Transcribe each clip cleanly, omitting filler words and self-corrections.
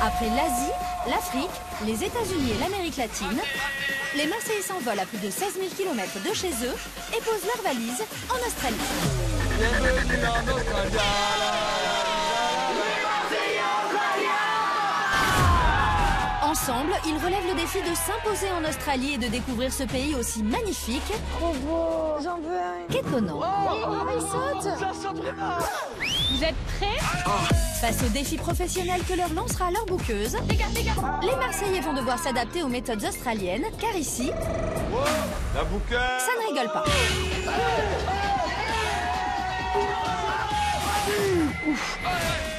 Après l'Asie, l'Afrique, les États-Unis et l'Amérique latine, les Marseillais s'envolent à plus de 16 000 km de chez eux et posent leurs valises en Australie. Ensemble, ils relèvent le défi de s'imposer en Australie et de découvrir ce pays aussi magnifique. Trop beau, j'en veux un. Qu'étonnant. Il saute. Ça saute vraiment. Vous êtes prêts? Face au défi professionnel que leur lancera leur bouqueuse, les Marseillais vont devoir s'adapter aux méthodes australiennes, car ici, La bouqueuse. ça ne rigole pas.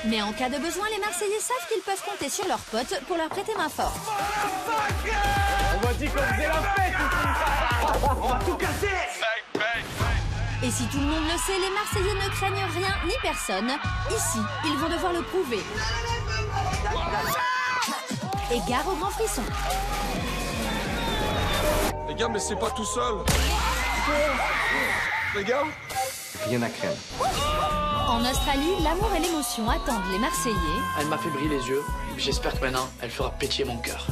Mais en cas de besoin, les Marseillais savent qu'ils peuvent compter sur leurs potes pour leur prêter main forte. On m'a dit qu'on faisait la fête ici. On va tout casser. Et si tout le monde le sait, les Marseillais ne craignent rien ni personne. Ici, ils vont devoir le prouver. Et gare au grand frisson. Les gars, mais c'est pas tout seul. Les gars. Rien à craindre. En Australie, l'amour et l'émotion attendent les Marseillais. Elle m'a fait briller les yeux. J'espère que maintenant, elle fera pétiller mon cœur.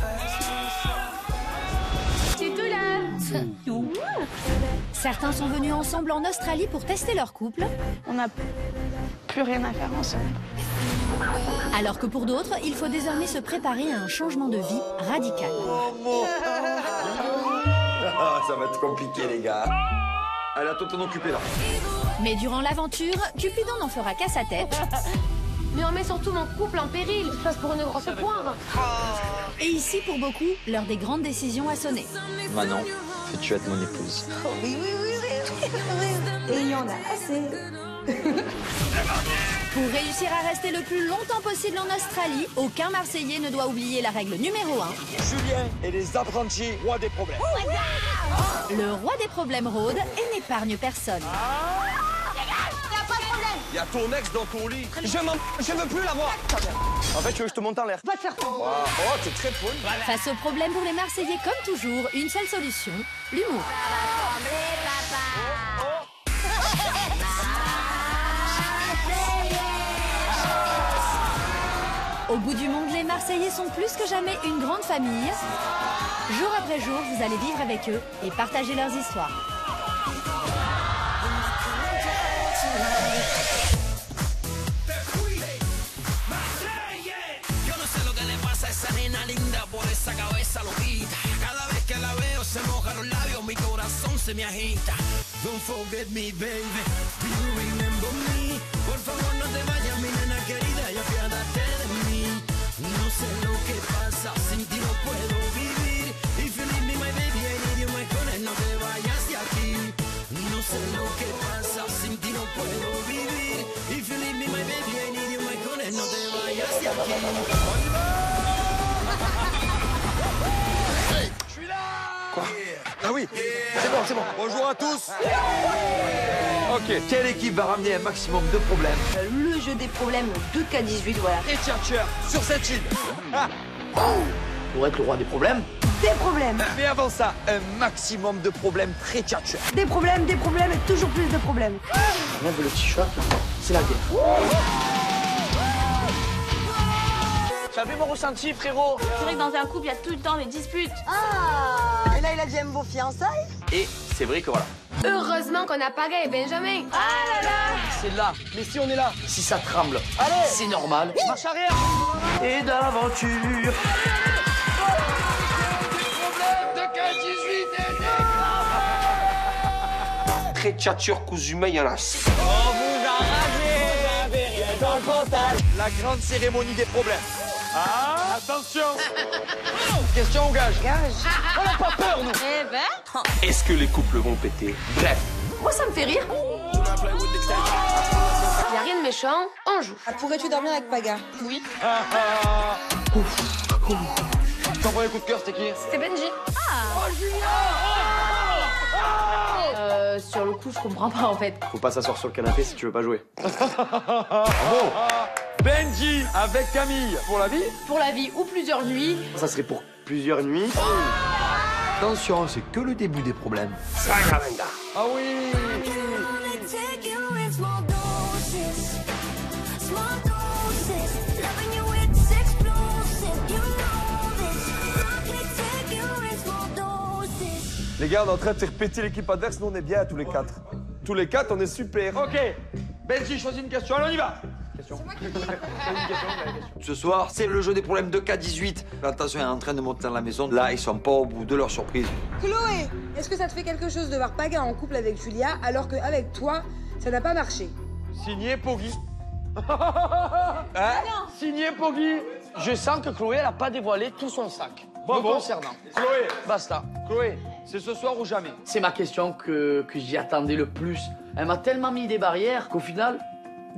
C'est tout là. Certains sont venus ensemble en Australie pour tester leur couple, On n'a plus rien à faire ensemble. alors que pour d'autres, il faut désormais se préparer à un changement de vie radical. Ça va être compliqué, les gars. Elle a tout t'en occuper là. Mais durant l'aventure, Cupidon n'en fera qu'à sa tête. Mais on met surtout mon couple en péril. Je passe pour une grosse poire. Et ici, pour beaucoup, l'heure des grandes décisions a sonné. Manon, veux-tu être mon épouse? Et il y en a assez. Pour réussir à rester le plus longtemps possible en Australie, aucun Marseillais ne doit oublier la règle numéro 1. Julien et les apprentis rois des problèmes. Le roi des problèmes rôde et n'épargne personne. Il y a ton ex dans ton lit. Je veux plus la voir. En fait, tu veux que je te monte en l'air? Va te faire prendre. Oh, t'es très poule. Face aux problèmes pour les Marseillais, comme toujours, une seule solution, l'humour. Au bout du monde, les Marseillais sont plus que jamais une grande famille. Jour après jour, vous allez vivre avec eux et partager leurs histoires. Se me agita. Don't forget me, baby. Do you remember me? Por favor, no te vayas, mi nena querida, y apiádate de mí. No sé lo que pasa, sin ti no puedo vivir. If you leave me, my baby, I need you, my honey, no te vayas de aquí. No sé lo que pasa, sin ti no puedo vivir. If you leave me, my baby, I need you, my honey, no te vayas de aquí. Quoi? Ah oui, c'est bon. Bonjour à tous. Ok. Quelle équipe va ramener un maximum de problèmes? Le jeu des problèmes 2K18, voilà. Et Tchatcher sur cette île. Pour être le roi des problèmes, Des problèmes. Mais avant ça, un maximum de problèmes très Tchatcher. Des problèmes et toujours plus de problèmes. enlève le t-shirt, c'est la guerre. Tu as vu mon ressenti, frérot? C'est vrai que dans un couple, il y a tout le temps des disputes. Et là, il a déjà vos fiançailles? Et c'est vrai que voilà. Heureusement qu'on a Paga et Benjamin. Ah là là. C'est là. Mais si on est là. Si ça tremble, c'est normal. Marche arrière. Et d'aventure. Très tchatcheur cousu main, il y en a. On vous a rasé. Rien dans le pantal. La grande cérémonie des problèmes. Ah, attention. Question ou gage? On n'a pas peur, nous. Eh ben. Est-ce que les couples vont péter? Bref. Moi, ça me fait rire. Y a rien de méchant, on joue. Pourrais-tu dormir avec Paga? Oui. Ton premier coup de cœur, c'était qui? C'était Benji. Sur le coup, je comprends pas en fait. Faut pas s'asseoir sur le canapé si tu veux pas jouer. Bon. Benji avec Camille. Pour la vie? Pour la vie ou plusieurs nuits. Ça serait pour plusieurs nuits. Attention, c'est que le début des problèmes. Ah oui. Les gars, on est en train de faire péter l'équipe adverse, nous on est bien tous les 4. Tous les 4, on est super. Ok. Benji, choisis une question. Allez, on y va. Question. Ce soir, c'est le jeu des problèmes de K18. L'attention est en train de monter dans la maison. Là, ils sont pas au bout de leur surprise. Chloé, est-ce que ça te fait quelque chose de voir Paga en couple avec Julia alors qu'avec toi, ça n'a pas marché? Signé Poggy. Hein? Signé Poggy. Je sens que Chloé, elle a pas dévoilé tout son sac. Bon, concernant. Chloé, Basta. Chloé, c'est ce soir ou jamais. C'est ma question que j'y attendais le plus. Elle m'a tellement mis des barrières qu'au final,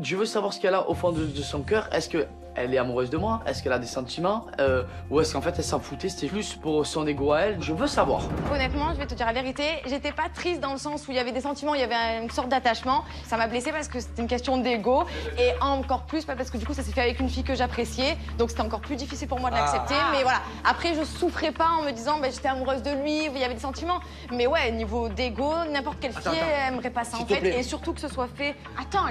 je veux savoir ce qu'elle a au fond de son cœur. Est-ce qu'elle est amoureuse de moi? Est-ce qu'elle a des sentiments? Ou est-ce qu'en fait, elle s'en foutait? C'était plus pour son ego à elle. Je veux savoir. Honnêtement, je vais te dire la vérité, j'étais pas triste dans le sens où il y avait des sentiments, il y avait une sorte d'attachement. Ça m'a blessée parce que c'était une question d'ego et encore plus parce que du coup ça s'est fait avec une fille que j'appréciais, donc c'était encore plus difficile pour moi de l'accepter. Mais voilà, après je souffrais pas en me disant j'étais amoureuse de lui, il y avait des sentiments. Mais ouais, niveau d'ego, n'importe quelle fille aimerait pas ça en fait, et surtout que ce soit fait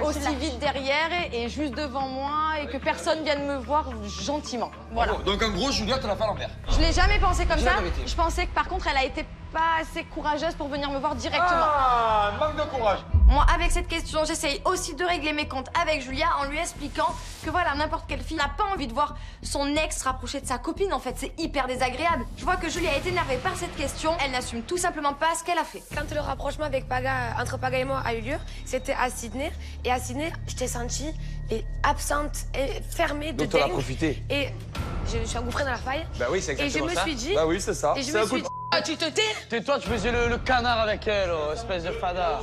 aussi vite derrière et juste devant moi et que personne vienne me voir gentiment. Voilà. Donc en gros, Julia te l'a fait à l'envers. Je l'ai jamais pensé comme ça. la vérité. Je pensais que par contre, elle a été pas assez courageuse pour venir me voir directement. Ah, manque de courage. Moi, avec cette question, j'essaye aussi de régler mes comptes avec Julia en lui expliquant que voilà, n'importe quelle fille n'a pas envie de voir son ex rapprocher de sa copine. En fait, c'est hyper désagréable. Je vois que Julia est énervée par cette question. Elle n'assume tout simplement pas ce qu'elle a fait. Quand le rapprochement avec Paga, entre Paga et moi a eu lieu, c'était à Sydney. Et à Sydney, je t'ai sentie absente et fermée de Donc t'en as dingue. profité. Et je suis engouffrée dans la faille. Bah oui, c'est exactement ça. Et je me suis dit... Bah oui, c'est ça. Et je C'est me un coup suis de... dit... Ah, tu te tais? Tais-toi, tu faisais le canard avec elle, espèce de fada.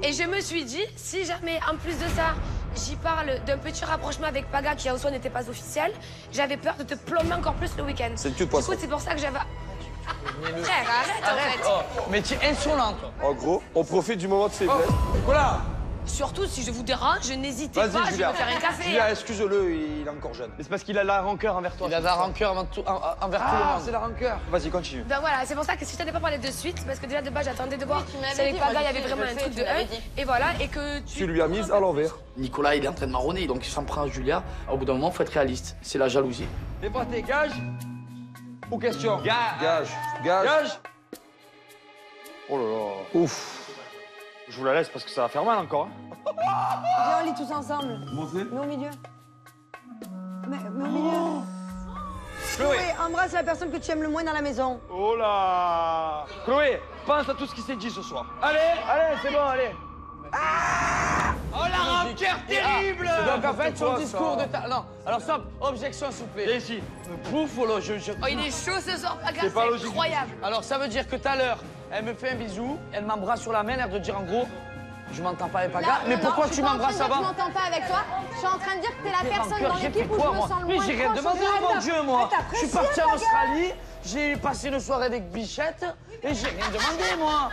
Et je me suis dit, si jamais, en plus de ça, j'y parle d'un petit rapprochement avec Paga qui en soi n'était pas officiel, j'avais peur de te plomber encore plus le week-end. C'est le cul de poisson. Du coup, c'est pour ça que j'avais... Frère, arrête en fait. Oh, mais tu es insolente. En gros, on profite du moment de faiblesse. Voilà. Surtout, si je vous dérange, n'hésitez Vas-y, pas, je vais Julia. me faire un café. Julia, excuse-le, il est encore jeune. C'est parce qu'il a la rancœur envers toi. Il a de la rancœur envers tout le monde. c'est la rancœur. Vas-y, continue. Ben voilà, c'est pour ça que si je t'avais pas parlé de suite, parce que déjà de base j'attendais de voir tu m'avais si avec dit, Paga moi, il y je avait sais, vraiment je un sais, truc tu de m'avais 1. dit. Et voilà, et que Tu lui as mise à l'envers. Nicolas, il est en train de marronner, donc il s'en prend à Julia. Au bout d'un moment, il faut être réaliste. C'est la jalousie. Les pâtés, gage ou question? Gage. Gage. Oh là là. Ouf. Je vous la laisse parce que ça va faire mal encore. Viens, on lit tous ensemble. Montrez. Mets au milieu. Mets au milieu. Chloé. Chloé, embrasse la personne que tu aimes le moins dans la maison. Oh là. Chloé, pense à tout ce qui s'est dit ce soir. Allez, c'est bon, allez. Oh la rancœur terrible. Donc en fait, son quoi, discours ça de ta... Non, alors stop, objection s'il vous plaît. Viens ici. Bouffolo, Oh, il est chaud ce soir, Paga, C'est pas c'est logique. incroyable. Alors ça veut dire que tout à l'heure, elle me fait un bisou, elle m'embrasse sur la main, l'air de dire en gros, je m'entends pas avec Paga, mais pourquoi tu m'embrasses avant? Je m'entends pas avec toi. Je suis en train de dire que t'es la personne Rancœur, dans j'ai l'équipe fait où quoi, je me moi? sens le Mais moins j'ai rien proche. demandé, mon Dieu, moi. Je suis parti en Paga. Australie, j'ai passé une soirée avec Bichette et j'ai rien demandé, moi.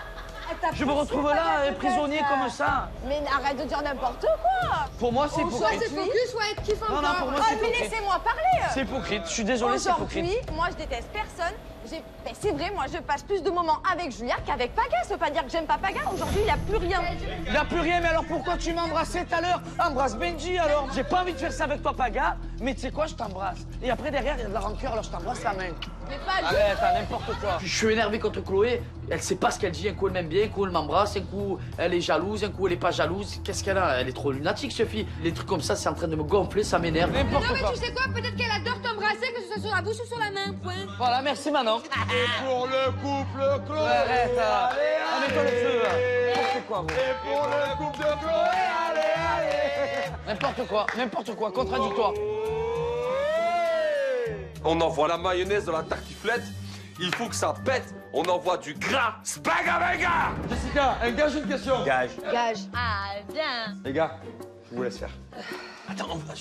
Je me retrouve là, prisonnier comme ça. Mais arrête de dire n'importe quoi. Pour moi, c'est Soit hypocrite. c'est focus, soit être kiff Non, non, pour moi, Oh, c'est mais hypocrite. laissez-moi parler. C'est hypocrite, je suis désolé, c'est hypocrite. Aujourd'hui, moi, je déteste personne. Ben, c'est vrai, moi, je passe plus de moments avec Julia qu'avec Paga. Ça veut pas dire que j'aime pas Paga. Aujourd'hui, il n'y a plus rien. Il n'y a plus rien, mais alors pourquoi tu m'embrassais tout à l'heure? Embrasse Benji alors. J'ai pas envie de faire ça avec toi, Paga, mais tu sais quoi, je t'embrasse. Et après, derrière, il y a de la rancœur, alors je t'embrasse la main. Mais pas Arrête, t'as n'importe quoi. Je suis énervé contre Chloé. Elle sait pas ce qu'elle dit. Un coup, elle m'aime bien, un coup, elle m'embrasse, un coup, elle est jalouse, un coup, elle est pas jalouse. Qu'est-ce qu'elle a? Elle est trop lunatique, cette fille. Les trucs comme ça, c'est en train de me gonfler, ça m'énerve. N'importe quoi. Tu sais quoi, peut-être qu'elle adore t'embrasser, que ce soit sur la bouche ou sur la main, point. Voilà, merci, Manon. Et pour le couple Chloé. Ouais, arrête, allez, mets-toi le feu, là. N'importe quoi, moi. Et pour le couple de Chloé, allez. N'importe quoi, contradictoire. On envoie la mayonnaise dans la tartiflette. Il faut que ça pète. On envoie du gras. Spaga baga. Jessica, un gage ou une question? Gage. Gage. Ah, bien. Les gars, je vous laisse faire. Attends, on va...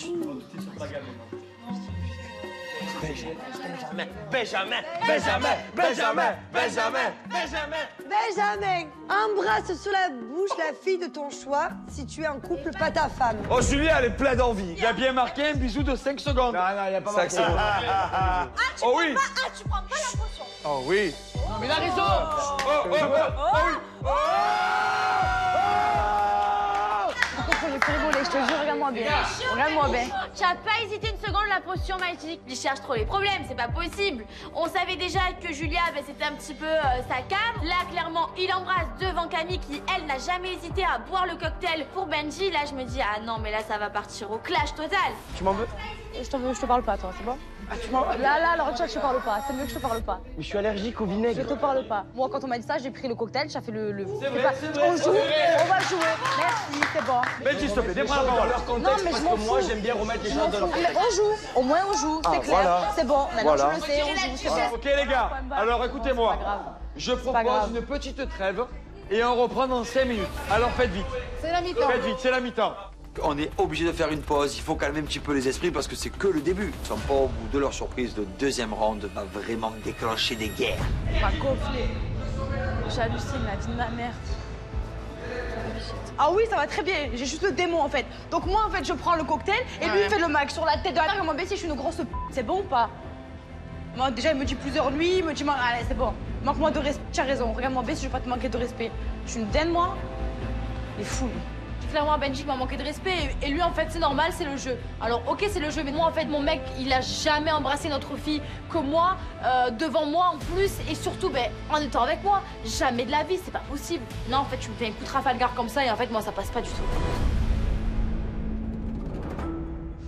Benjamin, embrasse sur la bouche la fille de ton choix si tu es en couple, pas ta femme. Oh, Julie, elle est pleine d'envie. Il y a bien marqué un bisou de 5 secondes. Non, il n'y a pas 5 secondes. Oh oui. tu prends pas la potion. Oh oui. Mais il a raison. Je peux rigoler, je te jure, regarde-moi bien. Regarde-moi bien. Tu as pas hésité une secondes la potion magique. Il cherche trop les problèmes, c'est pas possible. On savait déjà que Julia, c'était un petit peu sa cam. Là, clairement, il embrasse devant Camille qui, elle, n'a jamais hésité à boire le cocktail pour Benji. Là, je me dis, ah non, mais là, ça va partir au clash total. Tu m'en veux? Je te parle pas, toi, c'est bon? Ah, tu m'en veux? Là, alors, je te parle pas. C'est mieux que je te parle pas. Mais je suis allergique au vinaigre. Je te parle pas. Moi, quand on m'a dit ça, j'ai pris le cocktail, j'ai fait le... C'est vrai, c'est vrai, on joue, on va jouer. Merci, c'est bon. Benji, s'il te plaît, déprends la parole. Non, mais je m'en fous. Moi, j'aime bien remettre les choses dans leur contexte. On joue, au moins on joue, c'est clair. Voilà. C'est bon, maintenant Voilà. je le sais, on joue, c'est bon. Ok les gars, alors écoutez-moi. Je propose une petite trêve et on reprend dans 5 minutes. Alors faites vite. C'est la mi-temps. Faites vite, c'est la mi-temps. On est obligé de faire une pause, il faut calmer un petit peu les esprits parce que c'est que le début. Ils sont pas au bout de leur surprise, le deuxième round va vraiment déclencher des guerres. On va gonfler. J'hallucine, la vie de ma mère. Ah oui, ça va très bien, j'ai juste le démon en fait. Donc moi en fait, je prends le cocktail et lui il fait le mag sur la tête de la mère. Moi, si je suis une grosse p, c'est bon ou pas? Moi déjà, il me dit plusieurs nuits, il me dit, allez, c'est bon. Manque-moi de respect, tu as raison. Regarde-moi, Bessie, je vais pas te manquer de respect. Je suis une daine, moi. Il est fou, lui. Clairement, Benji m'a manqué de respect et lui, en fait, c'est normal, c'est le jeu. Alors, ok, c'est le jeu, mais moi, en fait, mon mec, il a jamais embrassé notre fille que moi, devant moi en plus, et surtout, en étant avec moi. Jamais de la vie, c'est pas possible. Non, en fait, tu me fais un coup de Trafalgar comme ça, et en fait, moi, ça passe pas du tout.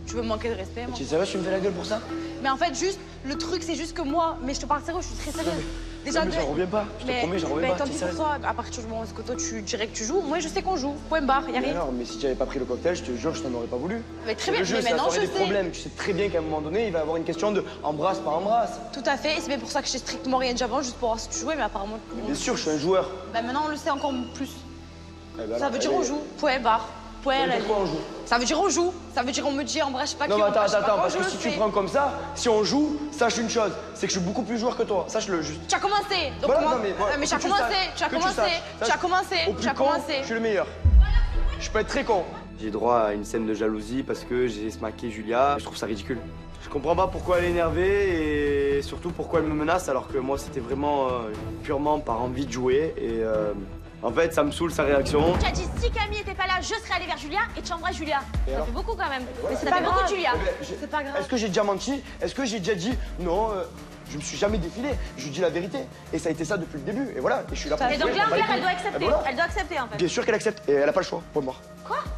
Tu veux me manquer de respect, moi? Tu es sérieux, tu me fais la gueule pour ça? Mais en fait, juste, le truc, c'est juste que moi, mais je te parle sérieux, je suis très sérieuse. Déjà, mais j'en reviens pas, je te promets, j'en reviens pas. Tant pis pour toi, à partir du moment où toi, tu dirais que tu joues, moi, je sais qu'on joue. Point barre, y'a rien. Alors, mais si tu avais pas pris le cocktail, je te jure, je t'en aurais pas voulu. Mais très bien, le jeu, mais maintenant, je des sais. problèmes. Tu sais très bien qu'à un moment donné, il va y avoir une question de embrasse, pas embrasse. Tout à fait, et c'est bien pour ça que j'ai strictement rien dit avant, juste pour voir si tu jouais, mais apparemment. Mais bien sûr, je suis un joueur. Maintenant, on le sait encore plus. Eh ben, Ça veut dire on joue. Point barre. Point. Pourquoi on joue? Ça veut dire on joue. Ça veut dire on me dit embrasse pas qui. Non, mais attends, parce que je si le tu sais. prends comme ça, si on joue, sache une chose, c'est que je suis beaucoup plus joueur que toi. Sache-le juste. Tu as commencé. Donc Voilà, comment... non, mais voilà, mais tu as que tu commencé. saches, Tu as que tu commencé. saches. Tu as commencé. Au Tu plus as con, commencé. je suis le meilleur. Je peux être très con. J'ai droit à une scène de jalousie parce que j'ai smacké Julia. Je trouve ça ridicule. Je comprends pas pourquoi elle est énervée et surtout pourquoi elle me menace alors que moi c'était vraiment purement par envie de jouer et en fait ça me saoule sa réaction. Tu as dit si Camille était pas là, je serais allée vers Julia et tu embrasses Julia. Et Ça alors fait beaucoup quand même. Mais c'est ça pas fait beaucoup grave. de Julia. C'est pas grave. Est-ce que j'ai déjà menti? Est-ce que j'ai déjà dit non? Je me suis jamais défilé, je lui dis la vérité. Et ça a été ça depuis le début. Et voilà, et je suis là pour Et donc là, en clair, elle doit accepter. voilà. Elle doit accepter en fait. Bien sûr qu'elle accepte et elle a pas le choix, pour moi.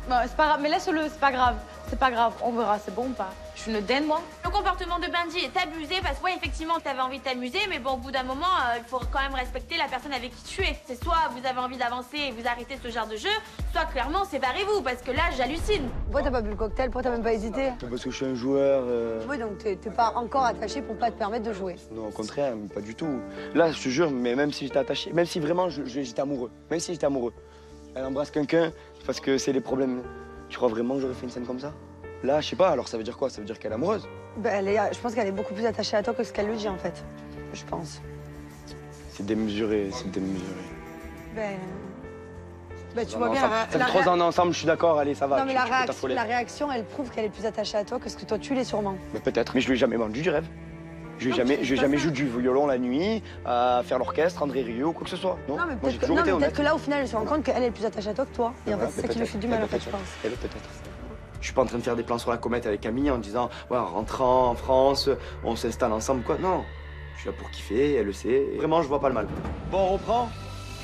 Bon, c'est pas grave, mais laisse-le, c'est pas grave. C'est pas grave, on verra, c'est bon ou pas? Je suis une daine, moi. Le comportement de Benji est abusé parce que, ouais, effectivement, t'avais envie de t'amuser, mais bon, au bout d'un moment, il faut quand même respecter la personne avec qui tu es. C'est soit vous avez envie d'avancer et vous arrêtez ce genre de jeu, soit clairement, séparez-vous parce que là, j'hallucine. Pourquoi t'as pas bu le cocktail? Pourquoi t'as même pas hésité? Parce que je suis un joueur. Oui, donc t'es pas encore attaché pour pas te permettre de jouer. Non, au contraire, mais pas du tout. Là, je te jure, mais même si j'étais attaché, même si vraiment j'étais amoureux, même si j'étais amoureux, elle embrasse quelqu'un parce que c'est les problèmes. Tu crois vraiment que j'aurais fait une scène comme ça? Là, je sais pas, alors ça veut dire quoi? Ça veut dire qu'elle est amoureuse? Ben, je pense qu'elle est beaucoup plus attachée à toi que ce qu'elle le dit, en fait. Je pense. C'est démesuré, c'est démesuré. Ben, tu vois bien... Ça fait 3 ans ensemble, je suis d'accord, allez, ça va. Non, mais tu peux t'affoler. la réaction, elle prouve qu'elle est plus attachée à toi que ce que toi, tu l'es sûrement. Mais peut-être, mais je lui ai jamais vendu du rêve. Je lui ai jamais joué du violon la nuit, à faire l'orchestre, André Rieu ou quoi que ce soit. Non, Non, mais moi j'ai peut-être toujours été honnête. que là, au final, elle se rend compte qu'elle est plus attachée à toi que toi. Et en fait, c'est ça qui lui fait du mal, en fait, je pense. Peut-être. Je suis pas en train de faire des plans sur la comète avec Camille en disant ouais, en rentrant en France, on s'installe ensemble, quoi. Non, je suis là pour kiffer, elle le sait. Vraiment, je vois pas le mal. Bon, on reprend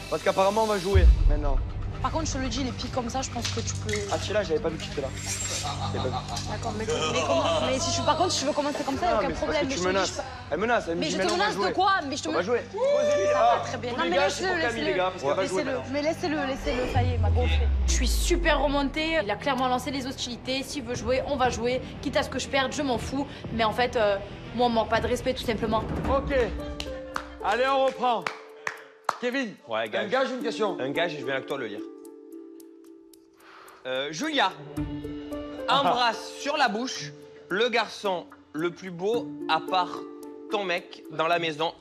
parce qu'apparemment, on va jouer maintenant. Par contre, je te le dis, les pics comme ça, je pense que tu peux. Ah, tu es là, j'avais pas vu que tu étais là. D'accord, mais comment? Mais si par contre, si tu veux commencer comme ça, il n'y a aucun problème. Parce que tu menaces. Elle menace, elle me Mais dit je maintenant, te on va menace jouer. de quoi? Mais je te On va jouer. Ça va très bien. Tous Non, les mais gars, c'est pour laisse-le, Camille, les gars, parce qu'elle va jouer laissez-le. maintenant. Mais laissez-le, ça y est, ma gonflé. Je suis super remontée. Il a clairement lancé les hostilités. S'il veut jouer, on va jouer. Quitte à ce que je perde, je m'en fous. Mais en fait, moi, on manque pas de respect, tout simplement. Ok. Allez, on reprend. Kevin, Ouais, gage. un gage ou une question? Un gage et je viens avec toi le lire. Julia embrasse sur la bouche le garçon le plus beau à part ton mec dans la maison.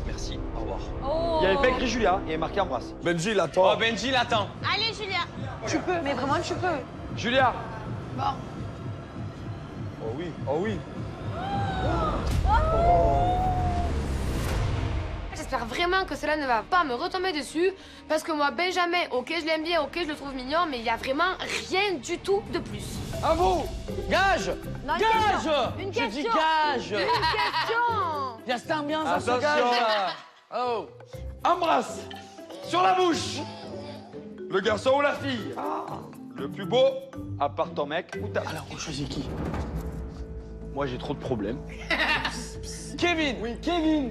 Merci, au revoir. Oh. Il y avait pas écrit Julia, il y avait marqué embrasse. Benji, il attend. Oh, Benji l'attend. Allez, Julia. Tu peux, mais vraiment, tu peux. Julia. Bon. Oh oui, oh oui. J'espère vraiment que cela ne va pas me retomber dessus, parce que moi, Benjamin, ok, je l'aime bien, ok, je le trouve mignon, mais il y a vraiment rien du tout de plus. À vous. Gage. Non, Gage! Une Je dis question. gage! Une question. Il y a cette ambiance à ce Attention. gage là. Oh. Embrasse sur la bouche le garçon ou la fille. Le plus beau, à part ton mec ou ta... Alors, on choisit qui? Moi, j'ai trop de problèmes. Kevin! Oui, Kevin.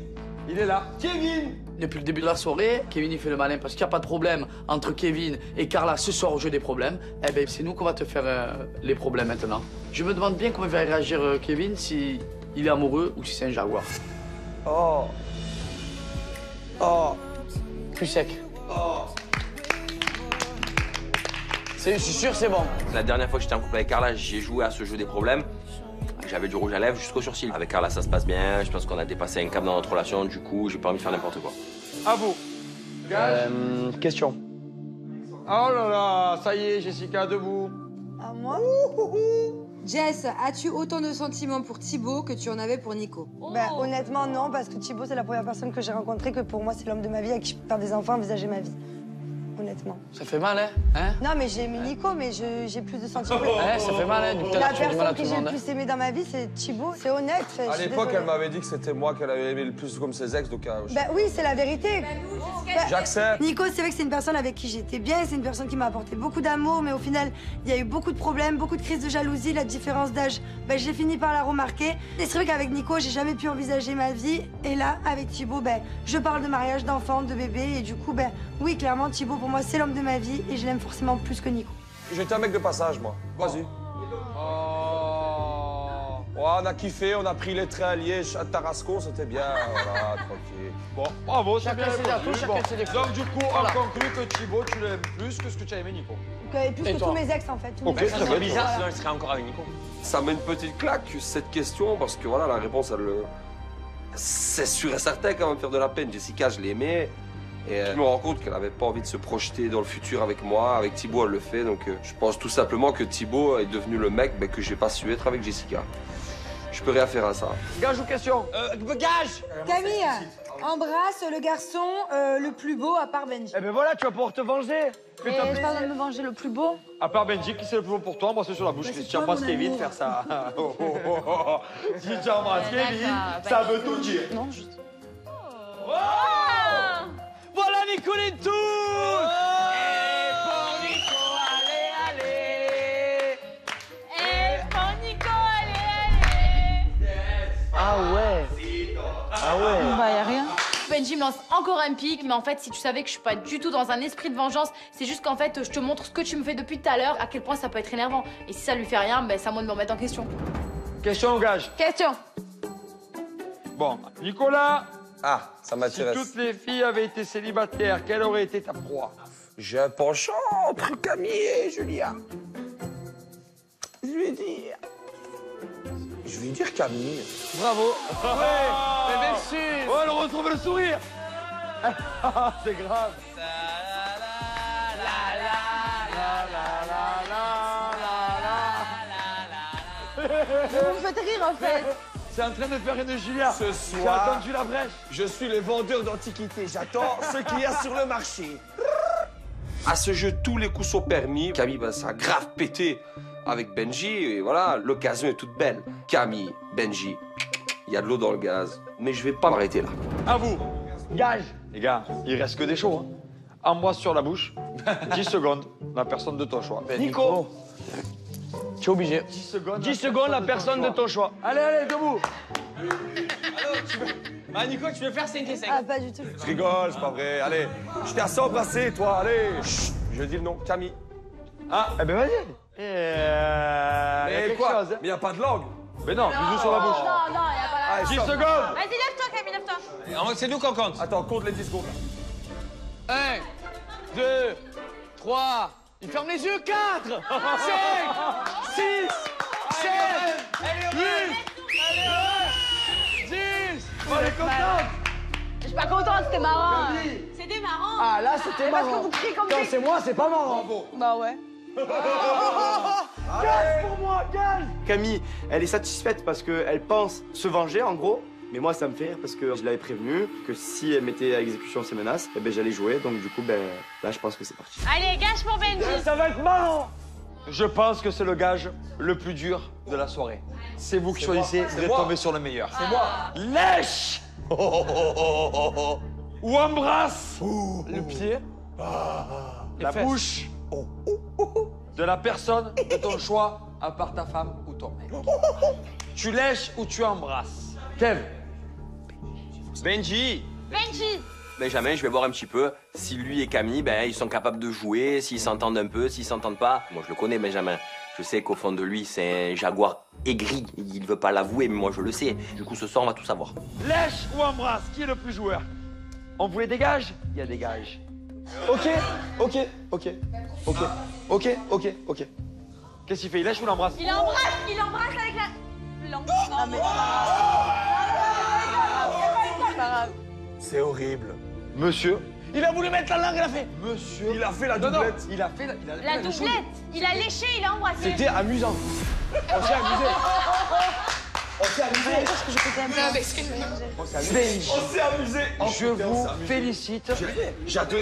Il est là. Kevin. Depuis le début de la soirée, Kevin il fait le malin parce qu'il n'y a pas de problème entre Kevin et Carla ce soir au jeu des problèmes. Eh ben c'est nous qu'on va te faire les problèmes maintenant. Je me demande bien comment va réagir Kevin, si il est amoureux ou si c'est un jaguar. Oh. Oh. Plus sec. Oh. Je suis sûr c'est bon. La dernière fois que j'étais en couple avec Carla, j'ai joué à ce jeu des problèmes. J'avais du rouge à lèvres jusqu'au sourcil. Avec Carla, ça se passe bien. Je pense qu'on a dépassé un cap dans notre relation. Du coup, j'ai pas envie de faire n'importe quoi. À vous. Gage. Question. Oh là là, ça y est, Jessica, debout. À moi? Jess, as-tu autant de sentiments pour Thibaut que tu en avais pour Nico? Ben, honnêtement, non, parce que Thibaut, c'est la première personne que j'ai rencontrée, que pour moi, c'est l'homme de ma vie, avec qui je peux faire des enfants, envisager ma vie. Honnêtement. Ça fait mal, hein? Non, mais j'ai aimé Nico, mais j'ai plus de sentiments. Ouais, ça fait mal, hein? Du coup, La tu fais du mal à personne tout que le j'ai monde. le plus aimé dans ma vie, c'est Thibaut. C'est honnête. Je À suis l'époque, désolée. elle m'avait dit que c'était moi qu'elle avait aimé le plus comme ses ex, donc Ben oui, c'est la vérité. Ben, j'accepte. Nico, c'est vrai que c'est une personne avec qui j'étais bien, c'est une personne qui m'a apporté beaucoup d'amour, mais au final, il y a eu beaucoup de problèmes, beaucoup de crises de jalousie, la différence d'âge, ben, j'ai fini par la remarquer. Et c'est vrai qu'avec Nico, j'ai jamais pu envisager ma vie. Et là, avec Thibaut, ben, je parle de mariage, d'enfants, de bébé, et du coup, ben, oui, clairement, Thibaut, pour moi, c'est l'homme de ma vie, et je l'aime forcément plus que Nico. J'étais un mec de passage, moi. Vas-y. Oh, on a kiffé, on a pris les trains à Liège, à Tarascon, c'était bien, voilà, tranquille. Bon, bravo, Chacun ses défauts, chacun ses défauts. Donc du coup, Voilà. on conclut que Thibaut, tu l'aimes plus que ce que tu as aimé Nico. Et plus Et que toi? tous mes ex, en fait. tous mes Ok, ex. très bien. Bizarre, sinon il serait encore avec Nico. Ça met une petite claque, cette question, parce que voilà, la réponse, c'est sûr et certain qu'elle va me faire de la peine. Jessica, je l'aimais. Et je me rends compte qu'elle n'avait pas envie de se projeter dans le futur avec moi. Avec Thibaut, elle le fait. Donc je pense tout simplement que Thibaut est devenu le mec que j'ai pas su être avec Jessica. Je peux rien faire à ça. Gage ou question? Gage! Camille, embrasse le garçon le plus beau à part Benji. Eh ben voilà, tu vas pouvoir te venger. Mais je parle de me venger le plus beau. À part Benji, qui c'est le plus beau pour toi? Embrasser sur la bouche. Si tu embrasses Kevin, faire ça. Si tu embrasses Kevin, ça veut tout dire. Non, je... Voilà Nicolito! Et pour Nico, allez. Ah ouais. Ah ouais. Bah, y a rien. Benji me lance encore un pic, mais en fait, si tu savais que je suis pas du tout dans un esprit de vengeance, c'est juste qu'en fait, je te montre ce que tu me fais depuis tout à l'heure, à quel point ça peut être énervant. Et si ça lui fait rien, ben, c'est à moi de me remettre en question. Question ou gage? Question. Bon, Nicolas, Ah, ça si m'intéresse. toutes les filles avaient été célibataires, quelle aurait été ta proie? J'ai un penchant entre Camille et Julia. Je vais dire Camille. Bravo. Ouais, mais bien sûr. Oh, elle retrouve le sourire. C'est grave. Vous me faites rire, en fait. C'est en train de faire une Julia. Ce J'ai soir, attendu la brèche. je suis le vendeur d'antiquités. J'attends ce qu'il y a sur le marché. À ce jeu, tous les coups sont permis. Camille, ben, ça a grave pété avec Benji. Et voilà, l'occasion est toute belle. Camille, Benji, il y a de l'eau dans le gaz. Mais je vais pas m'arrêter là. À vous. Gage. Les gars, il reste que des shows. Hein. Embrasse sur la bouche. 10 secondes. La personne de ton choix. Nico. Tu es obligé. 10 secondes. 10 secondes, la personne de ton choix. Allez, allez, debout. Ah, Nico, tu veux faire 5 et 5? Ah, pas du tout. Je rigole, c'est pas vrai. Allez, je t'ai assez embrassé, toi. Allez. Chut, je dis le nom. Camille. Ah, Eh ben vas-y. mais quelque quoi? chose, hein. Mais y a pas de langue. Mais non, bisous sur la bouche. Non, non, y a pas la... Allez, 10 secondes. Vas-y, lève-toi, Camille, lève-toi. C'est nous qu'on compte. Attends, compte les 10 secondes. 1, 2, 3. Il ferme les yeux. 4, 5, 6, 7, 8, 10. Elle est contente. Je suis pas contente, c'était marrant. C'était marrant. Ah là, c'était Parce que marrant. vous criez comme Quand des... c'est moi, c'est pas marrant. Bah ouais. Gage pour moi, gage. Camille, elle est satisfaite parce qu'elle pense se venger, en gros. Mais moi, ça me fait rire parce que je l'avais prévenue que si elle mettait à exécution ses menaces, eh ben, j'allais jouer. Donc du coup, ben, là, je pense que c'est parti. Allez, gage pour Benji. Ça va être marrant. Je pense que c'est le gage le plus dur de la soirée. C'est vous qui choisissez, vous êtes tombé sur le meilleur. C'est moi. Lèche ou embrasse le pied, la bouche de la personne de ton choix, à part ta femme ou ton mec. Tu lèches ou tu embrasses. Kev. Benji. Benji. Benjamin, je vais voir un petit peu. Si lui et Camille, ben, ils sont capables de jouer, s'ils s'entendent un peu, s'ils s'entendent pas. Moi, je le connais, Benjamin. Je sais qu'au fond de lui, c'est un jaguar aigri. Il veut pas l'avouer, mais moi, je le sais. Du coup, ce soir, on va tout savoir. Lèche ou embrasse, qui est le plus joueur? On voulait des gages? Il y a des gages. Ok. Qu'est-ce qu'il fait? Il lèche ou l'embrasse? Il embrasse avec la... Ah, mais c'est pas grave. C'est horrible. Monsieur. Il a voulu mettre la langue, il a fait. Monsieur. Il a fait la Non, non, doublette. il a fait la La doublette. Il a léché, il a embrassé. C'était amusant. On s'est amusé. On s'est amusé. On s'est amusé. Je vous félicite. J'adore.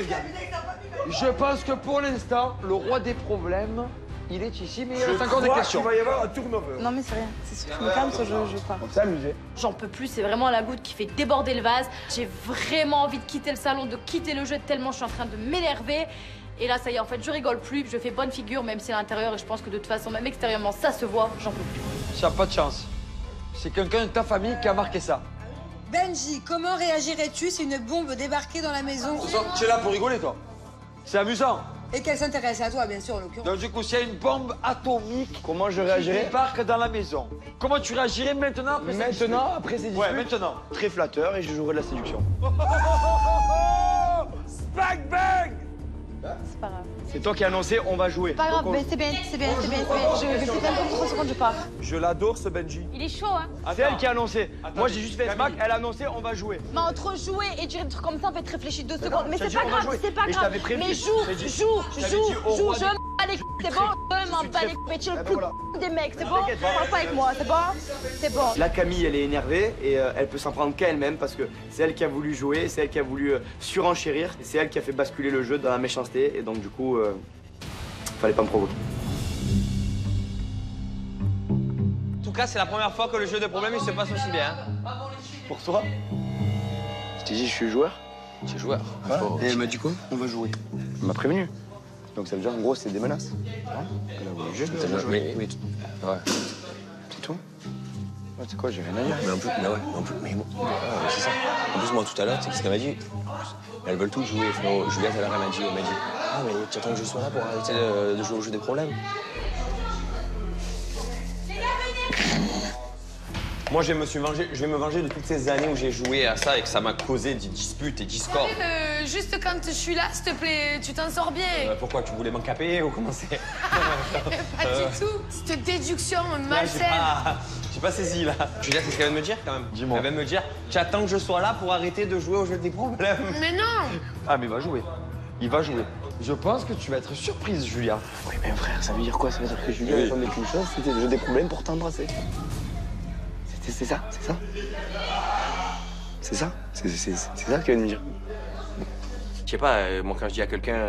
Je pense que pour l'instant, le roi des problèmes, il est ici, mais il Je reste encore des crois questions. qu'il va y avoir un turnover. Non, mais c'est rien. C'est sûr. Je me calme, soit je pars. On s'est amusé. J'en peux plus, c'est vraiment la goutte qui fait déborder le vase. J'ai vraiment envie de quitter le salon, de quitter le jeu tellement je suis en train de m'énerver. Et là, ça y est, en fait, je rigole plus, je fais bonne figure, même si à l'intérieur, et je pense que de toute façon, même extérieurement, ça se voit, j'en peux plus. Ça n'a pas de chance. C'est quelqu'un de ta famille qui a marqué ça. Benji, comment réagirais-tu si une bombe débarquait dans la maison? Tu es là pour rigoler, toi. C'est amusant. Et qu'elle s'intéresse à toi, bien sûr, en l'occurrence. Donc, du coup, s'il y a une bombe atomique Comment je qui réagirais? débarque dans la maison, comment tu réagirais maintenant après cette dispute? Maintenant, après ces disputes, Ouais, maintenant. très flatteur et je jouerai de la séduction. Bang bang. C'est pas grave. C'est toi qui as annoncé, on va jouer. Pas grave, Donc, mais c'est bien. Je vais plus même pas 3 secondes, je pars. Je l'adore ce Benji. Il est chaud, hein. c'est elle qui a annoncé. Moi, j'ai juste fait Camille. smack, elle a annoncé, on va jouer. Mais entre jouer et dire des trucs comme ça, en fait, réfléchis 2 secondes. Mais je t'ai c'est dit, pas on va grave, jouer. c'est pas Et je grave. t'avais prévenu. Mais Je t'avais dit joue, au je roi m'en bats les couilles, c'est bon. Je m'en bats les couilles, mais tu es le plus des mecs, c'est bon. Parle pas avec moi, c'est bon. C'est bon. Là, Camille, elle est énervée et elle peut s'en prendre qu'à elle-même parce que c'est elle qui a voulu jouer, c'est elle qui a voulu surenchérir et c'est elle qui a fait basculer le jeu dans la méchanceté et donc du coup, fallait pas me provoquer. En tout cas, c'est la première fois que le jeu de problème il se passe aussi bien. Pour toi, je t'ai dit, je suis joueur. Tu es joueur. Et elle m'a dit quoi? On va jouer. Elle m'a prévenu. Donc ça veut dire en gros, c'est des menaces. Elle a voulu jouer, on va jouer. Oui, ouais. C'est tout? Ouais, c'est quoi, j'ai rien à dire. Mais en plus, c'est ça. En plus, moi, tout à l'heure, tu sais ce qu'elle m'a dit? Elles veulent toutes jouer, frérot. Juliette, elle m'a dit, ah, mais tu attends que je sois là pour arrêter de jouer au jeu des problèmes. Moi, je vais me venger de toutes ces années où j'ai joué à ça et que ça m'a causé des disputes et discords. Juste quand je suis là, s'il te plaît, tu t'en sors bien. Pourquoi, tu voulais m'encaper ou comment c'est? Pas du tout. Cette déduction malsaine. J'ai pas saisi, là. Juliette, c'est ce qu'elle vient de me dire, quand même. Dis-moi. Elle vient de me dire, tu attends que je sois là pour arrêter de jouer au jeu des problèmes. Mais non. Ah, mais il va jouer. Il va jouer. Je pense que tu vas être surprise, Julia. Oui, mais frère, ça veut dire quoi? Ça veut dire que Julien attendait qu'une chose, c'était le jeu des problèmes pour t'embrasser. C'est ça? C'est ça? C'est ça? C'est ça qu'elle vient de me dire. Je sais pas, moi quand je dis à quelqu'un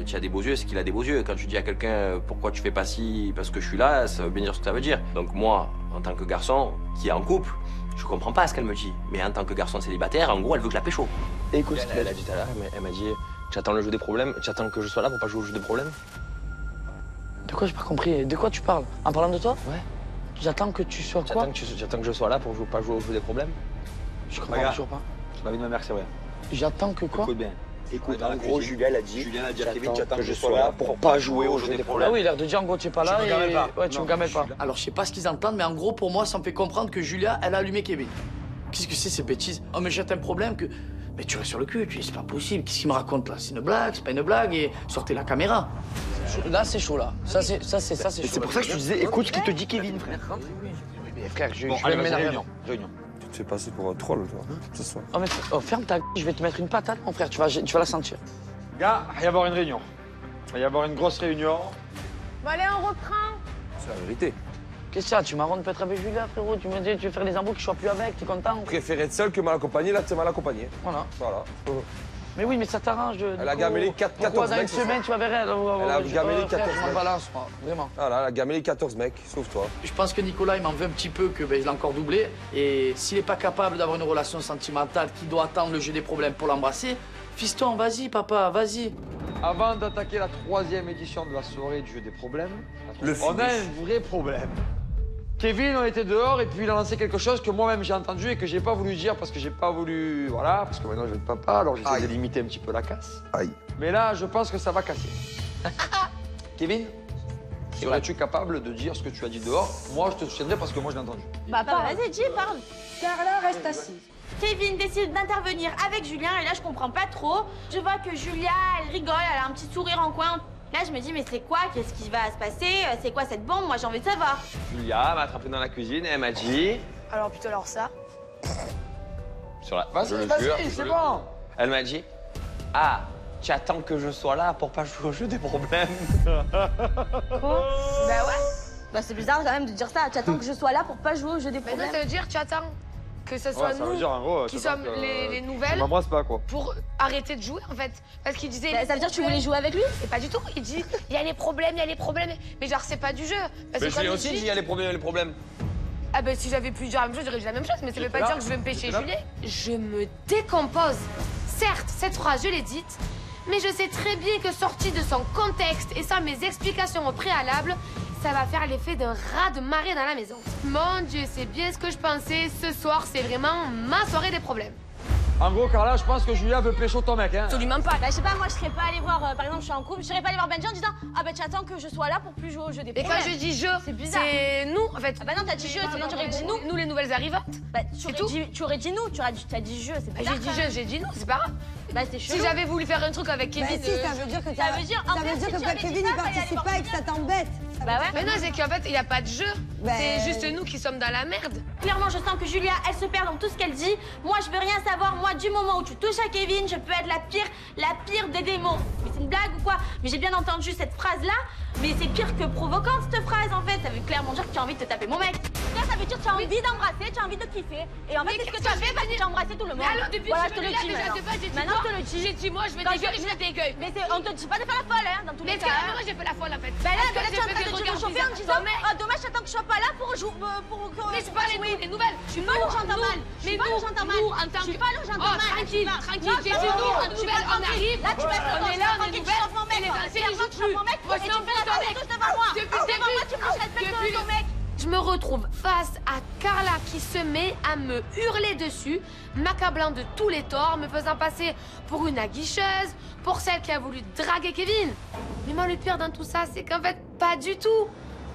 tu as des beaux yeux, c'est qu'il a des beaux yeux. Quand je dis à quelqu'un pourquoi tu fais pas ci parce que je suis là, ça veut bien dire ce que ça veut dire. Donc moi, en tant que garçon qui est en couple, je comprends pas ce qu'elle me dit. Mais en tant que garçon célibataire, en gros, elle veut que je la pécho. Écoute, Elle a dit tout à l'heure, elle m'a dit, tu attends le jeu des problèmes, tu attends que je sois là pour pas jouer au jeu des problèmes? De quoi j'ai pas compris? De quoi tu parles? En parlant de toi? Ouais. J'attends que tu sois quoi? J'attends que je sois là pour pas jouer au jeu des problèmes? Je comprends toujours pas. La vie de ma mère, c'est vrai. J'attends que quoi? Écoute bien. Écoute, en gros, Julien a dit, j'attends que je sois là pour pas jouer au jeu des problèmes. Ah oui, l'air de dire en gros tu es pas là me gamelles pas. Ouais, tu Non, me gamelles pas. je suis là. Alors je sais pas ce qu'ils entendent, mais en gros pour moi ça me fait comprendre que Julia, elle a allumé Kevin. Qu'est-ce que c'est ces bêtises? Oh mais j'ai un problème que... Mais tu restes sur le cul, tu dis c'est pas possible, qu'est-ce qu'il me raconte là? C'est une blague, c'est pas une blague et sortez la caméra. Là c'est chaud là, ça c'est chaud. C'est pour ça que je te disais, écoute ce qu'il te dit Kevin, frère. Mais frère, je Bon, vais allez, me vas-y, m'énerver. réunion. Tu te fais passer pour un troll, toi, ce soir. Oh mais ferme ta gueule, je vais te mettre une patate mon frère, tu vas la sentir. Gars, il va y avoir une réunion. Il va y avoir une grosse réunion. Bon allez, on reprend. C'est la vérité. Qu'est-ce que ça? Tu m'arrondes peut-être avec Julia frérot, tu me dis tu veux faire les embrouilles que je sois plus avec, t'es content? Préfère être seul que mal accompagné, là, tu es mal accompagné. Voilà. Voilà. Mais oui, mais ça t'arrange. Elle a gamellé 14 dans une mecs. semaine, tu vas verrer. Elle a gamellé 14 mecs. Je m'en balance, moi, vraiment. Voilà, elle a gamellé 14 mecs, sauf toi. Je pense que Nicolas, il m'en veut un petit peu, que je l'ai encore doublé. Et s'il n'est pas capable d'avoir une relation sentimentale, qu'il doit attendre le jeu des problèmes pour l'embrasser, fiston, vas-y, papa, vas-y. Avant d'attaquer la 3e édition de la soirée du jeu des problèmes, on a un vrai problème. Kevin, on était dehors et puis il a lancé quelque chose que moi-même j'ai entendu et que j'ai pas voulu dire parce que j'ai pas voulu. Voilà, parce que maintenant je vais être papa, alors j'essaie de limiter un petit peu la casse. Aïe. Mais là, je pense que ça va casser. Kevin, serais-tu capable de dire ce que tu as dit dehors? Moi, je te soutiendrai parce que moi je l'ai entendu. Bah, vas-y, dis, parle. Carla reste assise. Kevin décide d'intervenir avec Julien et là je comprends pas trop. Je vois que Julia, elle rigole, elle a un petit sourire en coin. Là je me dis mais c'est quoi? Qu'est-ce qui va se passer? C'est quoi cette bombe? Moi j'ai envie de savoir. Julia m'a attrapé dans la cuisine et elle m'a dit... Alors plutôt alors ça. Sur la... Vas-y, c'est bon. Elle m'a dit, ah, tu attends que je sois là pour pas jouer au jeu des problèmes. Bah ouais. Bah c'est bizarre quand même de dire ça. Tu attends que je sois là pour pas jouer au jeu des problèmes. Mais ça veut dire tu attends que ce soit ça veut nous dire, en gros, qui ça sommes veut dire que les nouvelles. On m'embrasse pas quoi. Pour arrêter de jouer en fait. Parce qu'il disait. Ça veut dire que tu voulais jouer avec lui? Et pas du tout. Il dit il y a les problèmes, il y a les problèmes. Mais genre c'est pas du jeu. Parce Mais que je lui ai comme aussi il dit, il y a les problèmes. Ah ben si j'avais pu dire la même chose, j'aurais dit la même chose. Mais ça veut pas dire que je vais me pêcher Julie. Je me décompose. Certes, cette phrase je l'ai dite. Mais je sais très bien que sortie de son contexte et sans mes explications au préalable, ça va faire l'effet d'un raz de marée dans la maison. Mon Dieu, c'est bien ce que je pensais. Ce soir, c'est vraiment ma soirée des problèmes. En gros, Carla, je pense que Julia veut pécho ton mec, hein. Absolument pas. Bah, je sais pas, moi, je serais pas allée voir, par exemple, je suis en couple, je serais pas allée voir Benji en disant ah bah tu attends que je sois là pour plus jouer au jeu des Et problèmes. quand je dis jeu, c'est bizarre. C'est nous, en fait. Ah bah non, t'as dit jeu, sinon tu aurais dit nous. Nous, les nouvelles arrivantes. Bah, tu aurais dit nous, t'as dit jeu, c'est bizarre. J'ai dit jeu, j'ai dit nous, c'est pas grave. Bah, c'est chelou. Si j'avais voulu faire un truc avec Kevin. Bah si, ça veut dire que ça veut dire que Kevin il participe pas et que ça t'embête. Bah ouais. Mais non, c'est qu'en fait, il n'y a pas de jeu. Bah, C'est juste nous qui sommes dans la merde. Clairement, je sens que Julia, elle se perd dans tout ce qu'elle dit. Moi, je veux rien savoir. Moi, du moment où tu touches à Kevin, je peux être la pire des démons. Mais c'est une blague ou quoi? Mais j'ai bien entendu cette phrase-là. Mais c'est pire que provocante, cette phrase, en fait. Ça veut clairement dire que tu as envie de te taper mon mec. Là, ça veut dire que tu as envie d'embrasser, tu as envie de kiffer. Et en fait, qu'est-ce que tu as fait? Vas-y, j'ai embrassé tout le monde. Alors, depuis voilà, que je te le dis, maintenant, je te le dis. J'ai dit moi, je vais dégueuler, je vais dégueuler. Mais on te dit pas de faire la folle, hein, dans tous les cas. Mais moi, j'ai fait la folle, en fait. Bah là, tu es en train de te réchauffer en disant ah, dommage, j'attends que je sois pas là pour jouer. Mais je parle des nouvelles. Je suis pas là, j'entends mal. Je suis pas là, j'entends mal. Je suis pas là, j'entends mal. Tranquille, c'est nous, en nouvelle, on arrive. Là, tu vas on est là, on est nouvelles. Et les anciens, ils jouent plus. Moi, je m'en fous, ton mec. Devant moi. Depuis ton mec. Je me retrouve face à Carla qui se met à me hurler dessus, m'accablant de tous les torts, me faisant passer pour une aguicheuse, pour celle qui a voulu draguer Kevin. Mais moi, le pire dans tout ça, c'est qu'en fait, pas du tout.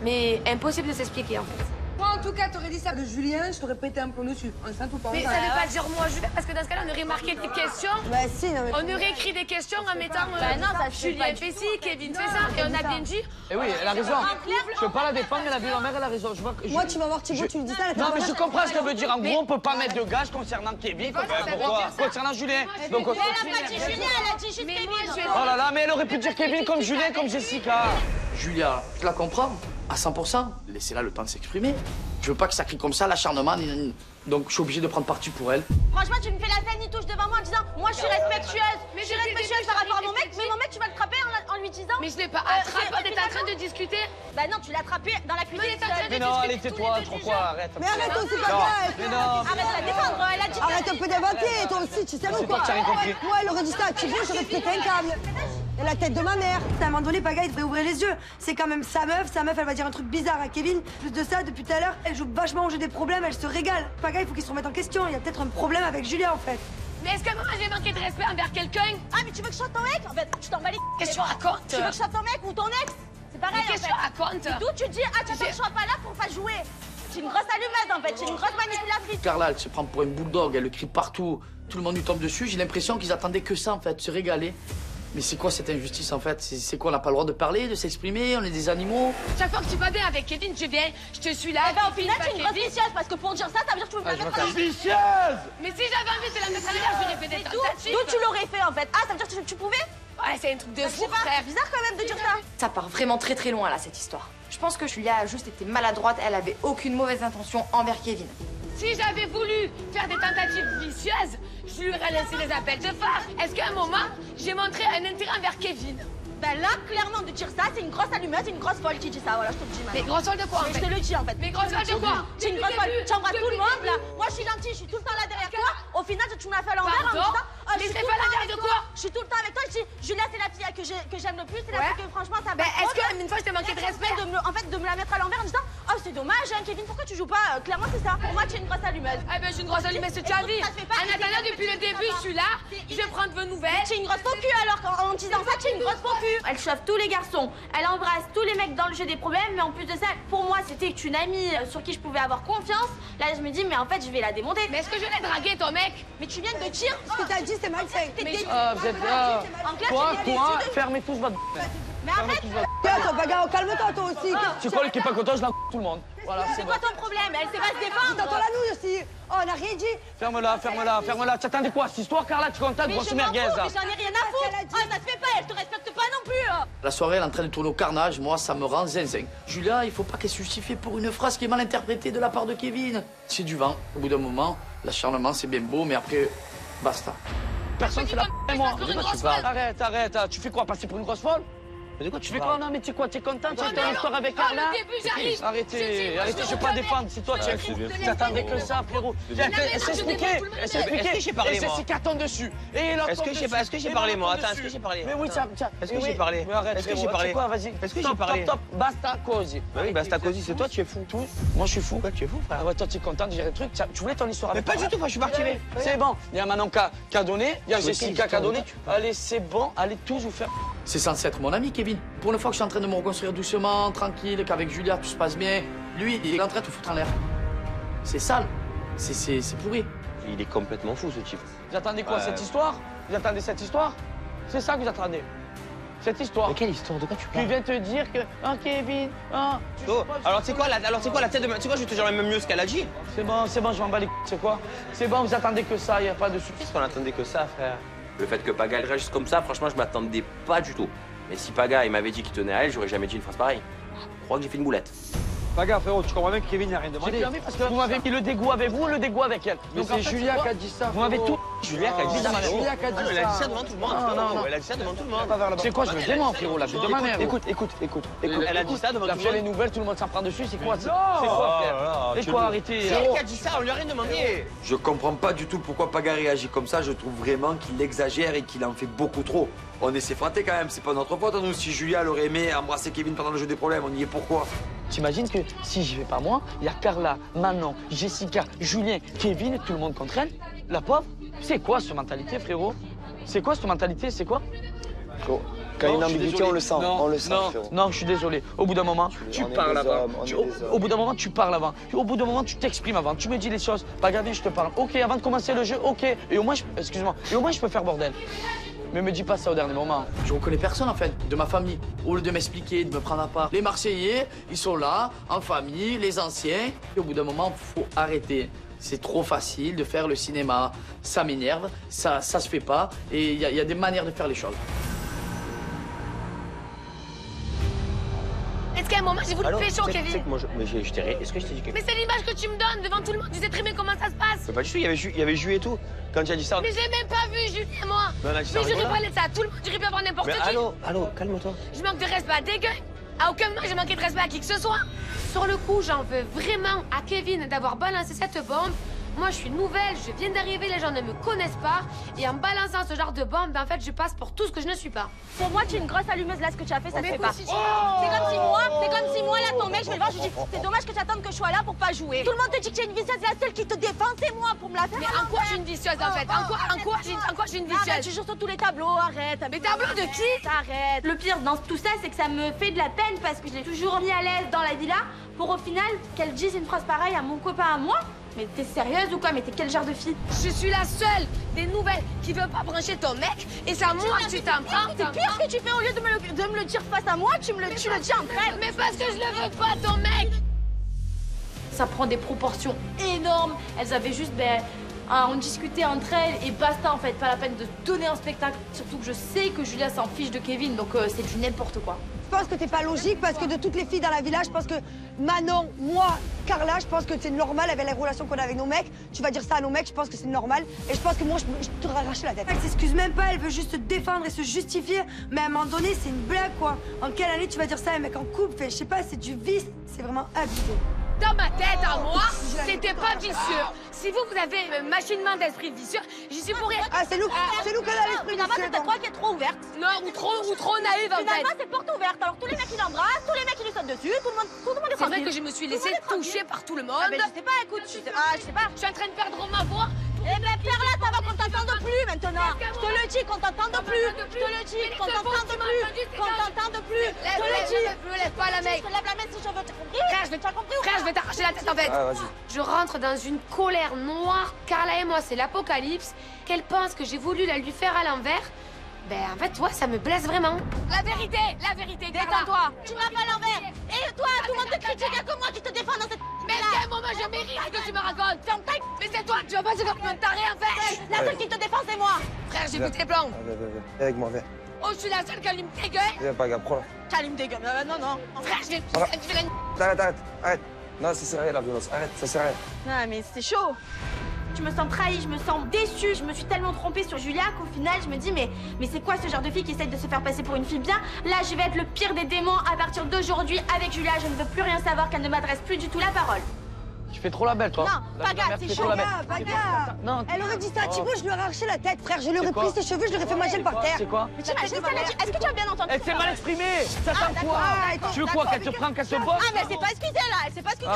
Mais impossible de s'expliquer, en fait. Moi, en tout cas, t'aurais dit ça de Julien, je t'aurais pété un plomb dessus. Enceinte ou pas Mais ça enceinte. veut pas dire moi, Julien, parce que dans ce cas-là, on aurait marqué des questions. Bah si, non mais... On aurait écrit des questions en mettant Bah non, ça se fait Julien pas fait du ci, Kevin fait ça, et on a bien dit. Et oui, elle a raison. Je peux pas la défendre, mais la vie de ma mère, elle a raison. Moi, tu vas voir Thibaut, tu lui dis ça, Non, mais je comprends ce qu'elle veut dire. En gros, on peut pas mettre de gage concernant Kevin. Pourquoi? Concernant Julien. Donc, Elle a pas dit Julien, elle a dit juste Kevin. oh là là, mais elle aurait pu dire Kevin comme Julien, comme Jessica. Julia, je la comprends à 100%. Laissez-la le temps de s'exprimer. Je veux pas que ça crie comme ça, l'acharnement. Donc, je suis obligé de prendre parti pour elle. Franchement, tu me fais la scène, il touche devant moi en disant moi, je suis respectueuse. Mais je suis respectueuse par rapport à mon mec. Mais mon mec, tu vas le frapper en lui disant. Mais je l'ai pas attrapé, on était en train de discuter. Bah non, tu l'as attrapé dans la cuisine. Mais non, allez, tais-toi, trop quoi, arrête. Mais arrête aussi, pas Mais non. Arrête de la défendre, elle a dit. Arrête un peu d'inventer, toi aussi, tu sais ou quoi? toi qui as rien compris. Moi, elle aurait dit ça à Thibaut, j'aurais pété un câble. Et la tête de ma mère. À un moment donné, Paga, il devrait ouvrir les yeux. C'est quand même sa meuf, elle va dire un truc bizarre à Kevin. Plus de ça, depuis tout à l'heure, elle joue vachement au jeu des problèmes, elle se régale. Paga, il faut qu'il se remette en question. Il y a peut-être un problème avec Julia, en fait. Mais est-ce que moi j'ai manqué de respect envers quelqu'un? Ah, mais tu veux que je sois ton mec? En fait, tu t'en bats les. Qu'est-ce que tu racontes? Tu veux que je sois ton mec ou ton ex? C'est pareil. Mais qu'est-ce que tu racontes? D'où tu dis ah, tu attends que je sois pas là pour pas jouer. C'est une grosse allumeuse en fait, c'est une grosse manipulatrice. Carla, elle se prend pour une bulldog, elle le crie partout. Tout le monde lui tombe dessus. J'ai l'impression qu'ils attendaient que ça, en fait, se régaler. Mais c'est quoi cette injustice, en fait? C'est quoi, on n'a pas le droit de parler, de s'exprimer? On est des animaux? Chaque fois que tu vas bien avec Kevin, je viens, je te suis là. Eh ben, au final, tu es une grosse vicieuse parce que pour dire ça, ça veut dire que tu veux me la mettre à l'envers. Vicieuse! Mais si j'avais envie de la mettre à l'envers, j'aurais fait des tentatives. D'où tu l'aurais fait en fait? Ah, ça veut dire que tu pouvais? Ouais, c'est un truc de Je fou, sais pas, frère. c'est bizarre quand même de dire ça. Ça part vraiment très loin là, cette histoire. Je pense que Julia a juste été maladroite, elle avait aucune mauvaise intention envers Kevin. Si j'avais voulu faire des tentatives vicieuses, je lui aurais laissé les appels de phare. Est-ce qu'à un moment, j'ai montré un intérêt envers Kevin? Ben là, clairement, de dire ça, c'est une grosse allumette, une grosse folle qui dit ça. Voilà, je te le dis maintenant. Mais grosse folle de quoi, en fait? Je te le dis, en fait. Mais grosse folle de quoi? C'est une grosse folle. Tu embrasses tout le monde, là. Moi, je suis gentille, je suis tout le temps là derrière toi. Au final, tu m'as fait à l'envers en me disant... Mais c'est pas la derrière de quoi? Je suis tout le temps avec toi. Je dis, Julia, c'est la fille que j'aime le plus. C'est la fille que, franchement, ça va. Est-ce qu'une fois, je t'ai manqué de respect? En fait, de me la mettre à l'envers en disant, oh, c'est dommage, hein, Kevin, pourquoi tu joues pas? Clairement, c'est ça. Pour moi, tu es une grosse allumeuse. Ah ben, je suis une grosse allumeuse, c'est ta vie. En attendant, depuis le début, je suis là. Je vais prendre vos nouvelles. Tu es une grosse faux cul, alors, en disant ça, tu es une grosse faux cul. Elle chauffe tous les garçons. Elle embrasse tous les mecs dans le jeu des problèmes. Mais en plus de ça, pour moi, c'était une amie sur qui je pouvais avoir confiance. Là, je me dis, mais en fait, je vais la démonter. Mais est-ce que je l'ai dragué, ton mec? Mais tu viens de dire. Ce que t'as dit, c'est malsain. Vous êtes là. Toi, fermez tous votre. Mais arrête. Attends, bagarre, calme-toi, toi aussi. Tu crois qui est pas content, je l'en tout le monde. Voilà, c'est quoi ton problème? Elle sait pas se défendre. T'entends la nouille aussi. Oh, on a rien dit. Ferme-la. Tu attendais quoi cette histoire, Carla? Tu contactes grosse merguez là. Mais j'en ai rien à foutre. Oh, ça se fait pas, elle te respecte pas non plus. La soirée, elle est en train de tourner au carnage. Moi, ça me rend zinzin. Julia, il faut pas qu'elle se justifie pour une phrase qui est mal interprétée de la part de Kevin. C'est du vent. Au bout d'un moment, l'acharnement, c'est bien beau, mais après, basta. Personne fait la p*** moi. De quoi tu parles? Arrête. Tu fais quoi? Passer pour une grosse folle? Mais de quoi tu fais quoi? Non, mais tu sais quoi? T'es content? Tu as une histoire avec Carla? Arrêtez, je vais pas défendre. C'est toi, tu es fou. T'attendais que ça, frérot. Elle s'est expliqué. Est-ce que j'ai parlé, moi? Et c'est 4 tonnes dessus. Est-ce que j'ai parlé, moi? Attends, est-ce que j'ai parlé? Mais oui, tiens. Est-ce que j'ai parlé? Est-ce que j'ai parlé? Quoi, vas-y. Est-ce que j'ai parlé? Top, basta cosy. Oui, basta cosy, c'est toi, tu es fou. Moi, je suis fou. Tu es fou, frère. Ah ouais, toi, tu es content de gérer le truc. Tu voulais ton histoire avec Mais pas du tout, je suis parti. C'est bon. Il y a Manon qui a donné, il y a Jessica qui a donné. Allez, c'est bon, allez tous vous faire. C'est censé être mon ami, Kevin. Pour une fois que je suis en train de me reconstruire doucement, tranquille, qu'avec Julia tout se passe bien, lui, il est en train de tout foutre en l'air. C'est sale. C'est pourri. Il est complètement fou, ce type. Vous attendez quoi, cette histoire? Vous attendez cette histoire? C'est ça que vous attendez? Cette histoire. Mais quelle histoire? De quoi tu parles? Qui vient te dire que, Kevin, alors c'est quoi la tête de ma... Tu sais quoi, je vais te dire même mieux ce qu'elle a dit. C'est bon, je m'en bats les couilles, c'est quoi? C'est bon, vous attendez que ça, il n'y a pas de soucis. Qu'est-ce qu'on attendait que ça, frère? Le fait que Paga elle réagisse comme ça, franchement, je m'attendais pas du tout. Mais si Paga il m'avait dit qu'il tenait à elle, j'aurais jamais dit une phrase pareille. Je crois que j'ai fait une boulette. Paga, frérot, tu comprends bien que Kevin n'a rien demandé. Parce que vous m'avez mis le dégoût avec vous, le dégoût avec elle. Mais c'est Julia qui a dit ça. Vous m'avez tout. Julia qui a dit ça. Julia qui a dit ça. Elle a dit ça devant tout le monde. Non. Elle a dit ça devant tout le monde. C'est quoi, je me dément, frérot, la vie de ma mère. Écoute. Elle a dit ça devant tout le monde. Les nouvelles, tout le monde s'en prend dessus, c'est quoi? C'est quoi, frère? C'est quoi, arrêtez? C'est elle qui a dit ça, on lui a rien demandé. Je comprends pas du tout pourquoi Paga réagit comme ça. Je trouve vraiment qu'il exagère et qu'il en fait beaucoup trop. On est s'effrater quand même, c'est pas notre faute à nous. Si Julia elle aurait aimé embrasser Kevin pendant le jeu des problèmes, on y est pourquoi? T'imagines que si j'y vais pas moi, il y a Carla, Manon, Jessica, Julien, Kevin, tout le monde contre elle? La pauvre? C'est quoi cette mentalité, frérot? C'est quoi cette mentalité? C'est quoi? Quand il y a une ambiguïté, on le sent. Frérot. Non, je suis désolé. Au bout d'un moment, tu parles avant. Au bout d'un moment, tu parles avant. Au bout d'un moment, tu t'exprimes avant. Tu me dis les choses. Pas grave, je te parle. Ok, avant de commencer le jeu, ok. Et au moins, je peux faire bordel. Mais me dis pas ça au dernier moment. Je reconnais personne en fait, de ma famille. Au lieu de m'expliquer, de me prendre à part. Les Marseillais, ils sont là, en famille, les anciens. Et au bout d'un moment, faut arrêter. C'est trop facile de faire le cinéma. Ça m'énerve, ça se fait pas. Et il y a des manières de faire les choses. Est-ce qu'à un moment j'ai voulu te pécho, Kevin? Mais je t'ai rien. Est-ce que je t'ai dit quelque chose? Mais c'est l'image que tu me donnes devant tout le monde. Tu sais très bien comment ça se passe. Mais pas du tout, il y avait Jules et tout. Quand tu as dit ça. Mais j'ai même pas vu Julien, moi. Mais j'aurais pas laissé ça à tout le monde. J'aurais pu avoir n'importe qui. Allô, calme-toi. Je manque de respect à des gueules. À aucun moment j'ai manqué de respect à qui que ce soit. Sur le coup, j'en veux vraiment à Kevin d'avoir balancé cette bombe. Moi, je suis nouvelle, je viens d'arriver, les gens ne me connaissent pas. Et en balançant ce genre de bombe, ben, en fait, je passe pour tout ce que je ne suis pas. Pour moi, tu es une grosse allumeuse, là, ce que tu as fait, ça se fait pas. C'est comme si moi, là, ton mec, je vais le voir, je lui dis, c'est dommage que tu attendes que je sois là pour pas jouer. Tout le monde te dit que j'ai une vicieuse, la seule qui te défend, c'est moi pour me la faire. Mais en quoi j'ai une vicieuse, en fait? En quoi j'ai une vicieuse? Arrête, tu joues sur tous les tableaux, arrête. Mais tableaux de qui? Arrête. Le pire dans tout ça, c'est que ça me fait de la peine parce que je l'ai toujours mis à l'aise dans la villa pour au final qu'elle dise une phrase pareille à mon copain, à moi. Mais t'es sérieuse ou quoi? Mais t'es quel genre de fille? Je suis la seule des nouvelles qui veut pas brancher ton mec et c'est à moi que tu t'en prends. C'est pire ce que tu fais au lieu de me le dire face à moi, tu le dis entre elles. Mais parce que je le veux pas, ton mec! Ça prend des proportions énormes. Elles avaient juste à en discuter entre elles et basta en fait. Pas la peine de donner un spectacle. Surtout que je sais que Julia s'en fiche de Kevin, donc c'est du n'importe quoi. Je pense que t'es pas logique parce que de toutes les filles dans la villa, je pense que Manon, moi, Carla, je pense que c'est normal avec les relations qu'on a avec nos mecs. Tu vas dire ça à nos mecs, je pense que c'est normal. Et je pense que moi, je t'aurais arraché la tête. Elle s'excuse même pas, elle veut juste se défendre et se justifier. Mais à un moment donné, c'est une blague, quoi. En quelle année tu vas dire ça à un mec en couple? Je sais pas, c'est du vice. C'est vraiment abusé. Dans ma tête, à moi, c'était pas vicieux. Si vous avez un machinement d'esprit vicieux, j'y suis pour rien. Ah, c'est nous qui a l'esprit vicieux. C'est toi qui es trop ouverte. Non, ou trop naïve en fait. Finalement, c'est porte ouverte. Alors tous les mecs, ils l'embrassent, tous les mecs, ils lui sautent dessus, tout le monde est tranquille. C'est vrai que je me suis laissée toucher par tout le monde. Ah, mais je sais pas, écoute, je sais pas. Je suis en train de perdre ma voix. Eh ben, Perla, ça va qu'on t'entende plus maintenant. Je te le dis, qu'on t'entende plus. Je te le dis, qu'on t'entende plus. Qu'on t'entende plus. Je te le dis. Lève pas la main. Je te lève la main si je veux. T'as compris? Frère, je vais t'arracher la tête en fait. Ah, vas-y. Je rentre dans une colère noire. Carla et moi, c'est l'apocalypse. Qu'elle pense que j'ai voulu la lui faire à l'envers. Ben, en fait, toi, ça me blesse vraiment. La vérité, détends-toi. Tu m'as pas à l'envers. Et toi, tout le monde te critique, il y a que moi qui te défends dans cette... Mais à quel moment je mérite ce que tu me racontes? Mais c'est toi, tu vas pas se faire un taré en fait. La seule qui te défend, c'est moi. Frère, j'ai vu tes plans. Viens avec moi, viens. Oh, je suis la seule qui allume tes gueules. Viens, Paga, prends-la. T'allumes des gueules. Non. Frère, je vais... Arrête. Non, ça sert à rien la violence. Arrête, ça sert à rien. Non, mais c'est chaud. Je me sens trahie, je me sens déçue, je me suis tellement trompée sur Julia qu'au final je me dis mais c'est quoi ce genre de fille qui essaye de se faire passer pour une fille bien? Là je vais être le pire des démons à partir d'aujourd'hui avec Julia, je ne veux plus rien savoir, qu'elle ne m'adresse plus du tout la parole. Tu fais trop la belle, toi. Non, Paga, c'est chaud. Paga. Non. Elle aurait dit ça à Thibaut, je lui aurais arraché la tête, frère. Je lui aurais pris ses cheveux, je lui aurais fait manger par terre. C'est quoi? Mais t'imagines ce qu'elle a dit? Est-ce que tu as bien entendu? Elle s'est mal exprimée. Ça sent quoi? Tu veux quoi? Qu'elle te prenne, qu'elle te bosse? Ah, mais elle s'est pas excusée là, elle s'est pas excusée.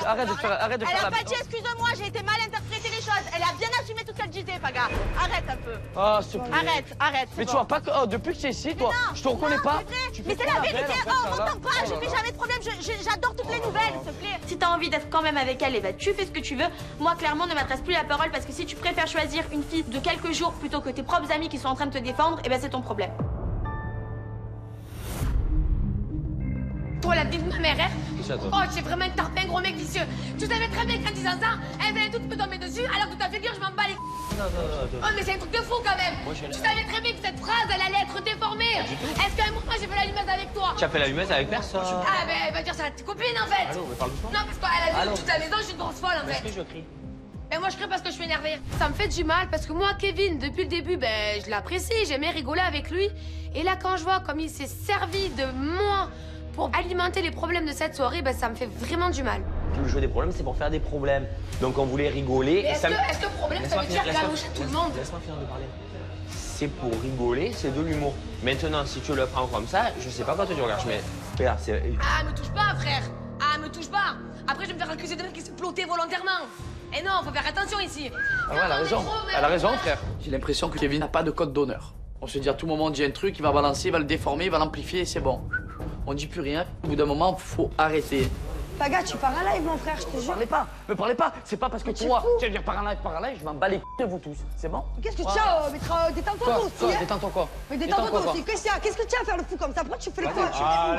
Arrête de faire la Elle a pas dit excuse-moi, j'ai été mal interprété les choses. Elle a bien assumé tout ce qu'elle disait, Paga. Arrête un peu. Ah, s'il te plaît. Arrête. Mais tu vois pas que depuis que tu es ici, toi, je te reconnais pas. Mais c'est la vérité. Oh, m'entends pas, je fais jamais de problème. J'adore toutes les nouvelles, s'il te plaît. Si t'as envie d'être quand même avec elle, bah tu fais ce que tu veux. Moi, clairement, ne m'adresse plus la parole parce que si tu préfères choisir une fille de quelques jours plutôt que tes propres amis qui sont en train de te défendre, eh ben c'est ton problème. Toi, la vie de ma mère, hein? Oh, j'ai vraiment un tarpin, gros mec vicieux. Tu savais très bien qu'en disant ça, elle venait toutes me tomber dessus alors que ta figure, je m'en bats les... Oh, mais c'est un truc de fou quand même. Tu savais très bien que cette phrase, elle allait être déformée. Est-ce qu'à un moment, j'ai fait l'allumeuse avec toi? Tu as fait l'allumeuse avec personne. Ah, ben, elle va dire ça à tes copines en fait. Allô, mais parle doucement. Non, parce qu'elle a vu toute la maison, je suis une grosse folle en fait. Est-ce que je crie? Et moi, je crie parce que je suis énervée. Ça me fait du mal parce que moi, Kevin, depuis le début, ben, je l'apprécie, j'aimais rigoler avec lui. Et là, quand je vois comme il s'est servi de moi pour alimenter les problèmes de cette soirée, ben, ça me fait vraiment du mal. Le jeu des problèmes, c'est pour faire des problèmes. Donc on voulait rigoler. Mais est-ce que le problème, ça veut dire galocher tout le monde? Laisse-moi finir de parler. C'est pour rigoler, c'est de l'humour. Maintenant, si tu le prends comme ça, je sais pas quand tu regardes, mais regarde, c'est... Ah, me touche pas, frère. Ah, me touche pas. Après, je vais me faire accuser de mec qui s'est ploté volontairement. Et non, faut faire attention ici. Ah ouais, elle a raison. Elle a raison, frère. J'ai l'impression que Kevin n'a pas de code d'honneur. On se dit à tout moment, on dit un truc, il va balancer, il va le déformer, il va l'amplifier, c'est bon. On dit plus rien. Au bout d'un moment, faut arrêter. Paga, tu pars en live, mon frère, je te jure. Me parlez pas. C'est pas parce que toi, tu vas dire par un live, je m'en bats les couilles de vous tous. C'est bon? Qu'est-ce que tu as? Mais détends-toi toi aussi. Détends-toi quoi? Mais détends-toi toi aussi. Qu'est-ce que tu as à faire le fou comme ça? Pourquoi tu fais le fou? Ah, on est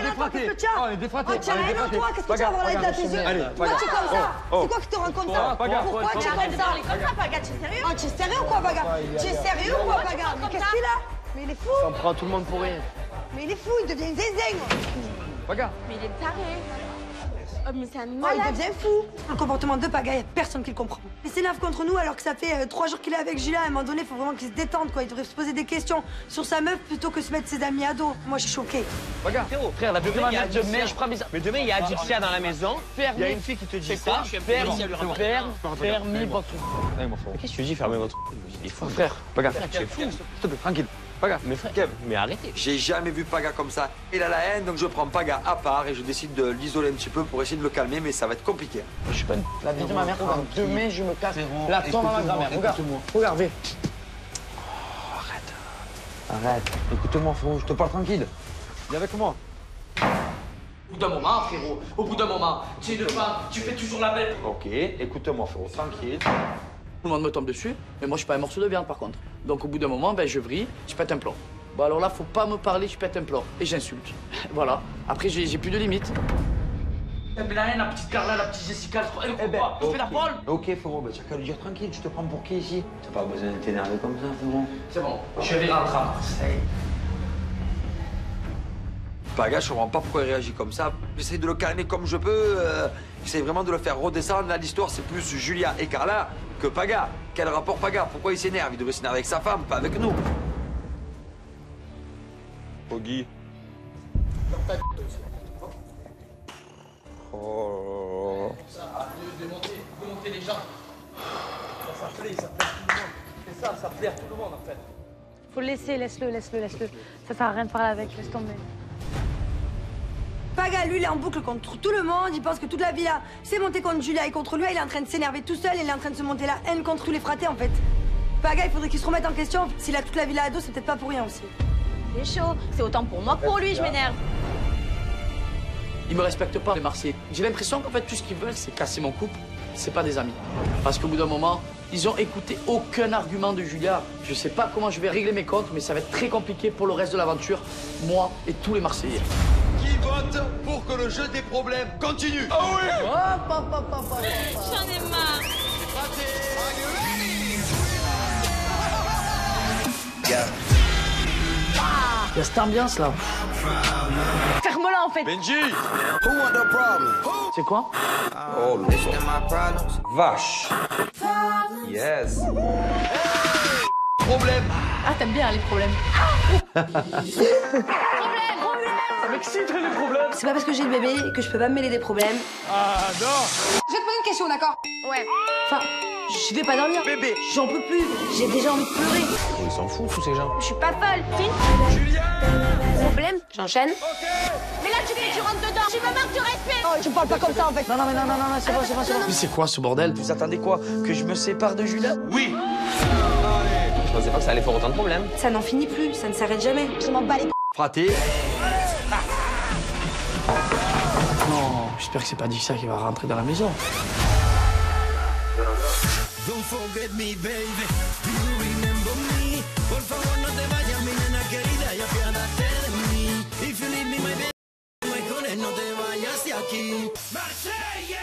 défraqués. On est défraqués. Qu'est-ce que tu as à voir là tes yeux? Pourquoi tu es comme ça? C'est quoi qui te rend comme ça? Pourquoi tu es comme ça? Paga, tu es sérieux? Tu es sérieux ou quoi, Paga? Tu es sérieux ou quoi, Paga? Mais qu'est-ce qu'il a? Mais il est fou. On prend tout le monde pour rien. Mais il est fou, il devient zézeng. Paga. Mais il est taré. Oh, mais c'est un malade. Il devient fou. Le comportement de Paga, il n'y a personne qui le comprend. Il s'énerve contre nous alors que ça fait 3 jours qu'il est avec Julia. À un moment donné, il faut vraiment qu'il se détende, quoi. Il devrait se poser des questions sur sa meuf plutôt que se mettre ses amis à dos. Moi, je suis choquée. Paga, frère, la demain, je prends mes... Mais demain, il y a Adixia dans la maison. Il y a une fille qui te dit ça. Fermez votre... Qu'est-ce que tu dis, fermez votre... Il est fou, frère. Paga, tu es fou. S'il te plaît, tranquille. Paga, mais frère, Kev, mais arrêtez. J'ai jamais vu Paga comme ça. Il a la haine, donc je prends Paga à part et je décide de l'isoler un petit peu pour essayer de le calmer, mais ça va être compliqué. Je suis pas une... La vie de ma mère, demain, je me casse la tombe à ma grand-mère. Regarde, viens. Arrête. Écoute-moi, frérot, je te parle tranquille. Viens avec moi. Au bout d'un moment, frérot, au bout d'un moment, tu es une femme, tu fais toujours la belle. Ok, écoute-moi, frérot, tranquille. Tout le monde me tombe dessus, mais moi je suis pas un morceau de viande par contre. Donc au bout d'un moment, ben, je vrille, je pète un plomb. Bon alors là, faut pas me parler, je pète un plomb. Et j'insulte. Voilà. Après, j'ai plus de limites. Mais la petite Carla, la petite Jessica, elle croit pas. Je fais la folle. Ok, frérot, bah, tu as qu'à lui dire tranquille, tu te prends pour qui ici? T'as pas besoin de t'énerver comme ça, frérot. C'est bon, je vais rentrer à Marseille. Paga, je comprends pas pourquoi il réagit comme ça. J'essaie de le calmer comme je peux. J'essaie vraiment de le faire redescendre. Là, l'histoire, c'est plus Julia et Carla que Paga. Quel rapport Paga? Pourquoi il s'énerve? Il devrait s'énerver avec sa femme, pas avec nous. Poggy. Oh. Démonter les gens. Ça plaît tout le monde. C'est ça plaît à tout le monde en fait. Faut le laisser, laisse-le. Ça sert à rien de parler avec, laisse tomber. Paga, lui, il est en boucle contre tout le monde. Il pense que toute la villa s'est montée contre Julia et contre lui. Il est en train de s'énerver tout seul. Il est en train de se monter la haine contre tous les fratés, en fait. Paga, il faudrait qu'il se remette en question. S'il a toute la villa à dos, c'est peut-être pas pour rien aussi. C'est chaud. C'est autant pour moi que pour lui, je m'énerve. Ils me respectent pas, les Marseillais. J'ai l'impression qu'en fait, tout ce qu'ils veulent, c'est casser mon couple. C'est pas des amis. Parce qu'au bout d'un moment, ils ont écouté aucun argument de Julia. Je sais pas comment je vais régler mes comptes, mais ça va être très compliqué pour le reste de l'aventure. Moi et tous les Marseillais. Qui vote pour que le jeu des problèmes continue? Ah oui! J'en ai marre. Il y a cette ambiance là. Ferme-la en fait. Benji! C'est quoi? Oh le vache. Yes. Problème. Ah, t'aimes bien les problèmes. Ça m'excite les problèmes. C'est pas parce que j'ai le bébé que je peux pas me mêler des problèmes. Ah non! Je vais te poser une question, d'accord? Ouais. Enfin, je vais pas dormir. Bébé. J'en peux plus. J'ai déjà envie de pleurer. Oh, ils s'en foutent, tous ces gens. Je suis pas folle. Julien! Problème, j'enchaîne. Mais là, tu viens, tu rentres dedans. Tu me marques du respect. Oh, tu parles pas comme ça en fait. Non, c'est bon. Mais c'est quoi ce bordel? Vous attendez quoi? Que je me sépare de Julia? Oui! Je pensais pas que ça allait faire autant de problèmes. Ça n'en finit plus. Ça ne s'arrête jamais. Je m'en bats les Fraté. Non, j'espère que c'est pas Dixa qui va rentrer dans la maison. Don't forget me, baby. Do you remember me? Por favor, no te vayas, mi nena querida, y apiádate de mí. If you leave me, my baby, mejor no te vayas de aquí. Marseille!